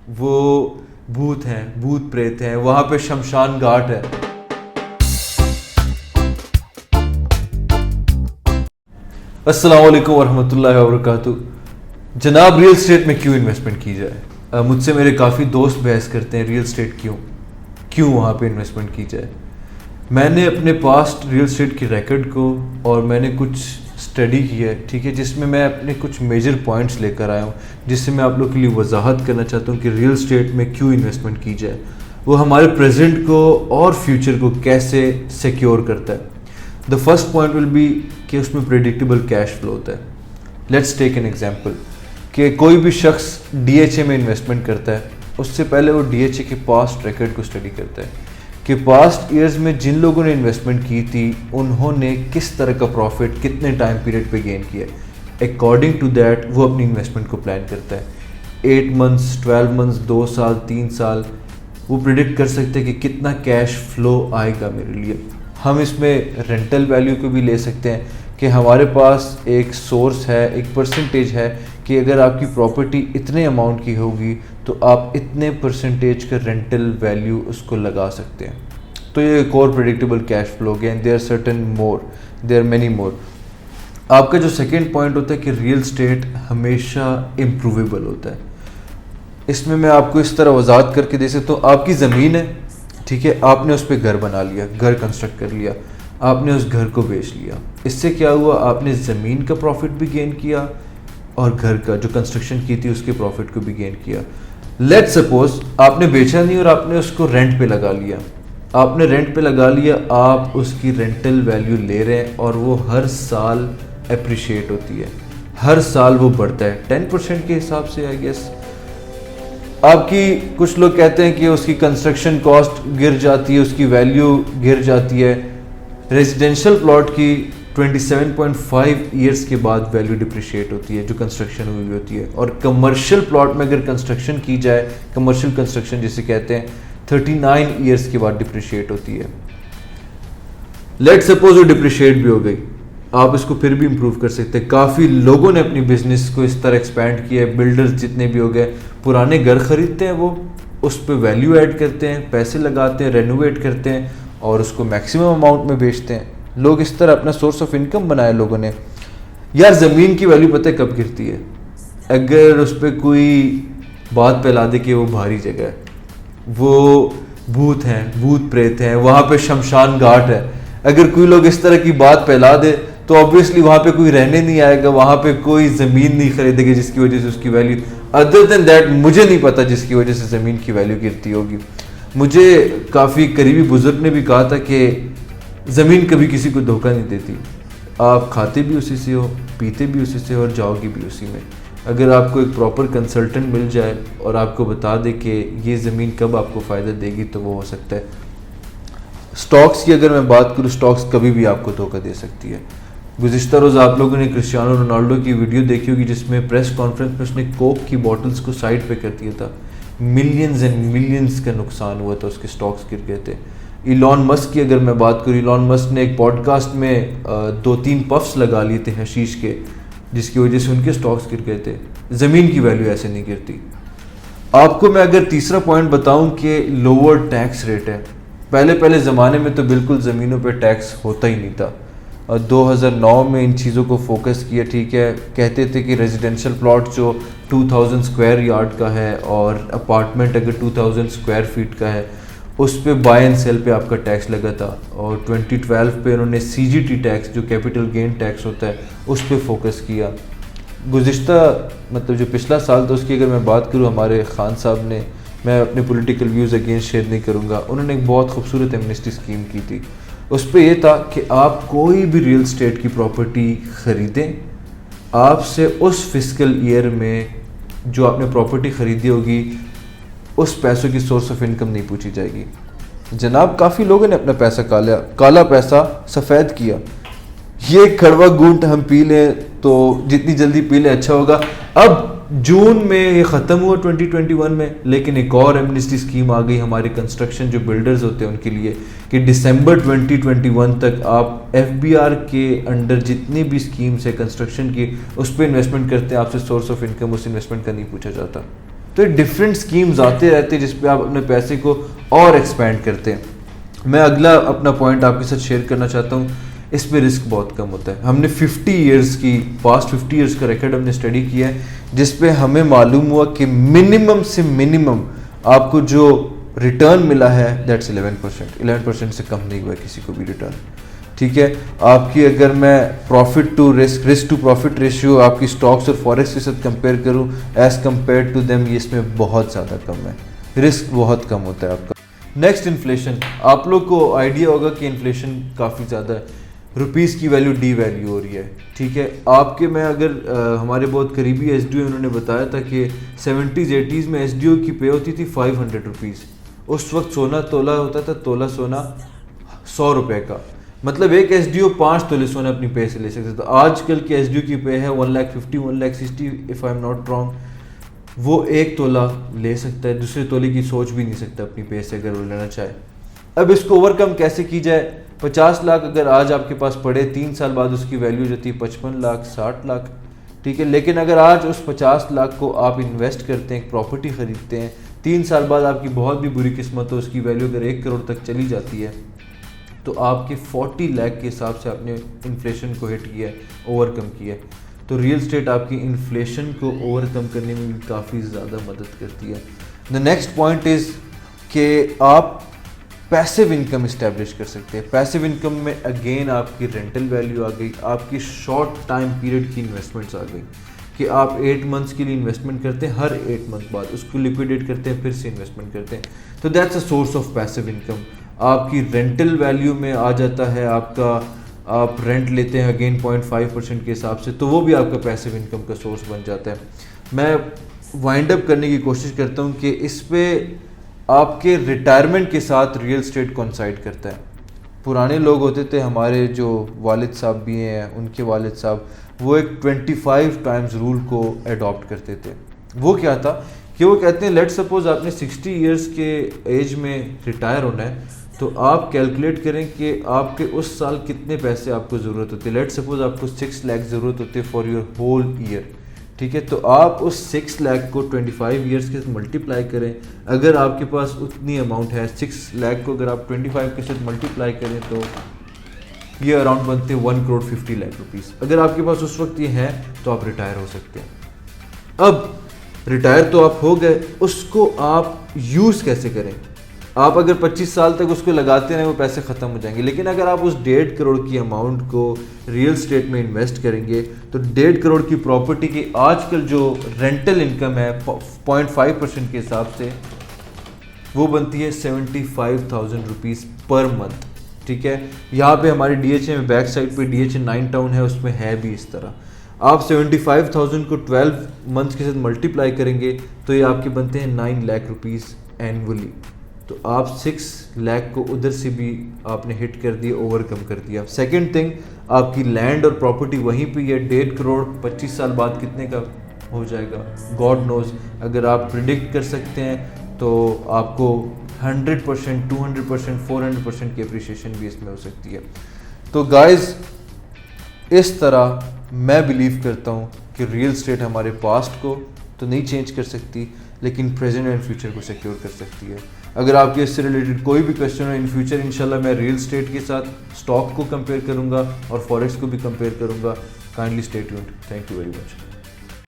वो भूत हैं, भूत प्रेत हैं, वहाँ पे शमशान घाट है। अस्सलाम वालेकुम वरहमतुल्लाहि वबरकातुहू। जनाब, रियल स्टेट में क्यों इन्वेस्टमेंट की जाए? मुझसे मेरे काफ़ी दोस्त बहस करते हैं रियल स्टेट क्यों वहाँ पे इन्वेस्टमेंट की जाए। मैंने अपने पास्ट रियल स्टेट के रिकॉर्ड को और मैंने कुछ स्टडी की है, ठीक है, जिसमें मैं अपने कुछ मेजर पॉइंट्स लेकर आया हूँ, जिससे मैं आप लोग के लिए वजाहत करना चाहता हूँ कि रियल स्टेट में क्यों इन्वेस्टमेंट की जाए, वो हमारे प्रेजेंट को और फ्यूचर को कैसे सिक्योर करता है। The first point will be कि उसमें प्रेडिक्टेबल कैश फ्लो होता है। लेट्स टेक एन एग्जांपल कि कोई भी शख्स डीएचए में इन्वेस्टमेंट करता है, उससे पहले वो डीएचए के पास्ट रिकॉर्ड को स्टडी करता है कि पास्ट ईयर्स में जिन लोगों ने इन्वेस्टमेंट की थी उन्होंने किस तरह का प्रॉफिट कितने टाइम पीरियड पे गेन किया। अकॉर्डिंग टू दैट वो अपनी इन्वेस्टमेंट को प्लान करता है। 8 मंथ्स, 12 मंथ्स, 2 साल, 3 साल, वो प्रिडिक्ट कर सकते हैं कि कितना कैश फ्लो आएगा मेरे लिए। हम इसमें रेंटल वैल्यू को भी ले सकते हैं कि हमारे पास एक सोर्स है, एक परसेंटेज है कि अगर आपकी प्रॉपर्टी इतने अमाउंट की होगी तो आप इतने परसेंटेज का रेंटल वैल्यू उसको लगा सकते हैं। तो ये एक और प्रेडिक्टेबल कैश फ्लो गया। And there many more. आपका जो सेकंड पॉइंट होता है कि रियल स्टेट हमेशा इम्प्रूवेबल होता है। इसमें मैं आपको इस तरह वजाहत करके दे सकता हूँ। आपकी ज़मीन है, ठीक है, आपने उस पर घर बना लिया, घर कंस्ट्रक्ट कर लिया, आपने उस घर को बेच लिया। इससे क्या हुआ? आपने ज़मीन का प्रॉफिट भी गेन किया और घर का जो कंस्ट्रक्शन की थी उसके प्रॉफिट को भी गेन किया। लेट्स सपोज आपने बेचा नहीं और आपने उसको रेंट पे लगा लिया। आपने रेंट पे लगा लिया, आप उसकी रेंटल वैल्यू ले रहे हैं और वो हर साल अप्रिशिएट होती है, हर साल वो बढ़ता है 10% के हिसाब से। आई गेस आपकी, कुछ लोग कहते हैं कि उसकी कंस्ट्रक्शन कॉस्ट गिर जाती है, उसकी वैल्यू गिर जाती है। रेजिडेंशियल प्लॉट की 27.5 ईयर्स के बाद वैल्यू डिप्रिशिएट होती है जो कंस्ट्रक्शन हुई होती है। और कमर्शियल प्लॉट में अगर कंस्ट्रक्शन की जाए, कमर्शियल कंस्ट्रक्शन जिसे कहते हैं, 39 ईयर्स के बाद डिप्रिशिएट होती है। लेट सपोज वो डिप्रिशिएट भी हो गई, आप इसको फिर भी इम्प्रूव कर सकते हैं। काफ़ी लोगों ने अपनी बिजनेस को इस तरह एक्सपैंड किया है। बिल्डर्स जितने भी हो गए, पुराने घर खरीदते हैं, वो उस पर वैल्यू ऐड करते हैं, पैसे लगाते हैं, रेनोवेट करते हैं और उसको मैक्सिमम अमाउंट में बेचते हैं। लोग इस तरह अपना सोर्स ऑफ इनकम बनाया लोगों ने। यार, ज़मीन की वैल्यू पता है कब गिरती है? अगर उस पर कोई बात फैला दे कि वो भारी जगह है, वो भूत हैं, भूत प्रेत हैं, वहाँ पे शमशान घाट है। अगर कोई लोग इस तरह की बात फैला दे तो ऑब्वियसली वहाँ पे कोई रहने नहीं आएगा, वहाँ पे कोई ज़मीन नहीं खरीदेगी जिसकी वजह से उसकी वैल्यू, अदर देन दैट मुझे नहीं पता जिसकी वजह से ज़मीन की वैल्यू गिरती होगी। मुझे काफ़ी करीबी बुजुर्ग ने भी कहा था कि ज़मीन कभी किसी को धोखा नहीं देती। आप खाते भी उसी से हो, पीते भी उसी से हो और जाओगे भी उसी में। अगर आपको एक प्रॉपर कंसल्टेंट मिल जाए और आपको बता दे कि ये ज़मीन कब आपको फ़ायदा देगी तो वो हो सकता है। स्टॉक्स की अगर मैं बात करूँ, स्टॉक्स कभी भी आपको धोखा दे सकती है। गुज़िश्ता रोज़ आप लोगों ने क्रिस्टियानो रोनाल्डो की वीडियो देखी होगी जिसमें प्रेस कॉन्फ्रेंस में उसने कोक की बॉटल्स को साइड पे कर दिया था। मिलियंस एंड मिलियंस का नुकसान हुआ था, उसके स्टॉक्स गिर गए थे। इलॉन मस्क की अगर मैं बात करूँ, इलॉन मस्क ने एक पॉडकास्ट में 2-3 पफ्स लगा लिए थे हशीश के, जिसकी वजह से उनके स्टॉक्स गिर गए थे। ज़मीन की वैल्यू ऐसे नहीं गिरती। आपको मैं अगर तीसरा पॉइंट बताऊं कि लोअर टैक्स रेट है। पहले ज़माने में तो बिल्कुल ज़मीनों पे टैक्स होता ही नहीं था। 2009 में इन चीज़ों को फोकस किया, ठीक है। कहते थे कि रेजिडेंशियल प्लॉट जो 2000 स्क्वायर यार्ड का है और अपार्टमेंट अगर 2000 स्क्वायर फीट का है उस पे बाय एंड सेल पे आपका टैक्स लगा था। और 2012 पे उन्होंने सीजीटी टैक्स जो कैपिटल गेन टैक्स होता है उस पे फोकस किया। गुज़िश्ता मतलब जो पिछला साल था उसकी अगर मैं बात करूँ, हमारे खान साहब ने, मैं अपने पॉलिटिकल व्यूज़ अगेंस्ट शेयर नहीं करूँगा, उन्होंने एक बहुत खूबसूरत एमनेस्टी स्कीम की थी। उस पर यह था कि आप कोई भी रियल स्टेट की प्रॉपर्टी ख़रीदें, आपसे उस फिस्कल ईयर में जो आपने प्रॉपर्टी ख़रीदी होगी उस पैसों की सोर्स ऑफ इनकम नहीं पूछी जाएगी। जनाब, काफ़ी लोगों ने अपना पैसा काला पैसा सफ़ेद किया। ये कड़वा घूंट हम पी लें तो जितनी जल्दी पी लें अच्छा होगा। अब जून में ये ख़त्म हुआ 2021 में, लेकिन एक और एमनेस्टी स्कीम आ गई हमारे कंस्ट्रक्शन जो बिल्डर्स होते हैं उनके लिए कि दिसंबर 2021 तक आप एफबीआर के अंडर जितनी भी स्कीम्स है कंस्ट्रक्शन की उस पर इन्वेस्टमेंट करते हैं, आपसे सोर्स ऑफ इनकम उस इन्वेस्टमेंट का नहीं पूछा जाता। तो ये डिफरेंट स्कीम्स आते रहते हैं जिस पे आप अपने पैसे को और एक्सपेंड करते हैं। मैं अगला अपना पॉइंट आपके साथ शेयर करना चाहता हूँ, इस पे रिस्क बहुत कम होता है। हमने 50 इयर्स की पास्ट 50 इयर्स का रिकॉर्ड हमने स्टडी किया है, जिस पे हमें मालूम हुआ कि मिनिमम से मिनिमम आपको जो रिटर्न मिला है दैट्स 11%। 11% से कम नहीं हुआ किसी को भी रिटर्न, ठीक है। आपकी अगर मैं profit to risk to profit ratio आपकी स्टॉक्स और फॉरेक्स के साथ कंपेयर करूं एज कंपेयर टू देम, ये इसमें बहुत ज़्यादा कम है, रिस्क बहुत कम होता है आपका। नेक्स्ट इन्फ्लेशन, आप लोग को आइडिया होगा कि इन्फ्लेशन काफ़ी ज़्यादा है, रुपीज़ की वैल्यू डी वैल्यू हो रही है, ठीक है। आपके मैं अगर हमारे बहुत करीबी एसडीओ उन्होंने बताया था कि 70s 80s में एसडीओ की पे होती थी 500 रुपीज़। उस वक्त सोना तोला होता था, तोला सोना 100 रुपये का, मतलब एक एसडीओ 5 तोले सोना अपनी पे से ले सकता था। आजकल के एसडीओ की पे है 1,50,000 1,60,000 if I am not wrong. वो एक तोला ले सकता है, दूसरे तोले की सोच भी नहीं सकता अपनी पे से अगर वो लेना चाहे। अब इसको ओवरकम कैसे की जाए? 50 लाख अगर आज आपके पास पड़े, 3 साल बाद उसकी वैल्यू जाती है 55 लाख 60 लाख, ठीक है। लेकिन अगर आज उस 50 लाख को आप इन्वेस्ट करते हैं, एक प्रॉपर्टी ख़रीदते हैं, 3 साल बाद आपकी बहुत भी बुरी किस्मत हो, उसकी वैल्यू अगर 1 करोड़ तक चली जाती है, तो आपके 40 लाख के हिसाब से आपने इन्फ्लेशन को हिट किया है, ओवरकम किया है। तो रियल स्टेट आपकी इन्फ्लेशन को ओवरकम करने में भी काफ़ी ज़्यादा मदद करती है। द नेक्स्ट पॉइंट इज़ कि आप पैसिव इनकम इस्टेब्लिश कर सकते हैं। पैसिव इनकम में अगेन आपकी रेंटल वैल्यू आ गई, आपकी शॉर्ट टाइम पीरियड की इन्वेस्टमेंट्स आ गई कि आप 8 मंथ्स के लिए इन्वेस्टमेंट करते हैं, हर 8 मंथ बाद उसको लिक्विडेट करते हैं, फिर से इन्वेस्टमेंट करते हैं। तो that's a source of passive income. आपकी रेंटल वैल्यू में आ जाता है आपका, आप रेंट लेते हैं अगेन 0.5% के हिसाब से, तो वो भी आपका पैसिव इनकम का सोर्स बन जाता है। मैं वाइंड अप करने की कोशिश करता हूँ कि इस पे आपके रिटायरमेंट के साथ रियल स्टेट कोइंसाइड करता है। पुराने लोग होते थे, हमारे जो वालिद साहब भी हैं, उनके वालिद साहब, वो एक 25 टाइम्स रूल को अडॉप्ट करते थे। वो क्या था कि वो कहते हैं लेट सपोज आपने 60 इयर्स के एज में रिटायर होना है, तो आप कैलकुलेट करें कि आपके उस साल कितने पैसे आपको ज़रूरत होती है। लेट सपोज आपको 6 लाख ज़रूरत होती है फॉर योर होल ईयर, ठीक है। तो आप उस 6 लाख को 25 ईयर्स के साथ मल्टीप्लाई करें। अगर आपके पास उतनी अमाउंट है, 6 लाख को अगर आप 25 के साथ मल्टीप्लाई करें तो ये अराउंड बनते हैं 1,50,00,000 रुपीज़। अगर आपके पास उस वक्त ये है तो आप रिटायर हो सकते हैं। अब रिटायर तो आप हो गए, उसको आप यूज़ कैसे करें? आप अगर 25 साल तक उसको लगाते रहें वो पैसे ख़त्म हो जाएंगे, लेकिन अगर आप उस 1.5 करोड़ की अमाउंट को रियल स्टेट में इन्वेस्ट करेंगे तो 1.5 करोड़ की प्रॉपर्टी की आजकल जो रेंटल इनकम है 0.5% के हिसाब से वो बनती है 75,000 रुपीज़ पर मंथ, ठीक है। यहाँ पे हमारे DHA में बैक साइड पे DHA 9 टाउन है, उसमें है भी इस तरह। आप 75,000 को 12 मंथ्स के साथ मल्टीप्लाई करेंगे तो ये आपके बनते हैं 9 लाख रुपीज़ एनुअली। तो आप 6 लाख को उधर से भी आपने हिट कर दिया, ओवरकम कर दिया। सेकंड थिंग, आपकी लैंड और प्रॉपर्टी वहीं पे है। 1.5 करोड़ 25 साल बाद कितने का हो जाएगा गॉड नोज। अगर आप प्रिडिक्ट कर सकते हैं तो आपको 100%, 200%, 400% की अप्रिशिएशन भी इसमें हो सकती है। तो गाइज, इस तरह मैं बिलीव करता हूँ कि रियल स्टेट हमारे पास्ट को तो नहीं चेंज कर सकती, लेकिन प्रेजेंट एंड फ्यूचर को सिक्योर कर सकती है। अगर आपके इससे रिलेटेड कोई भी क्वेश्चन हो, इन फ्यूचर इंशाल्लाह मैं रियल स्टेट के साथ स्टॉक को कंपेयर करूंगा और फॉरेक्स को भी कंपेयर करूंगा। Kindly stay tuned. Thank you very much.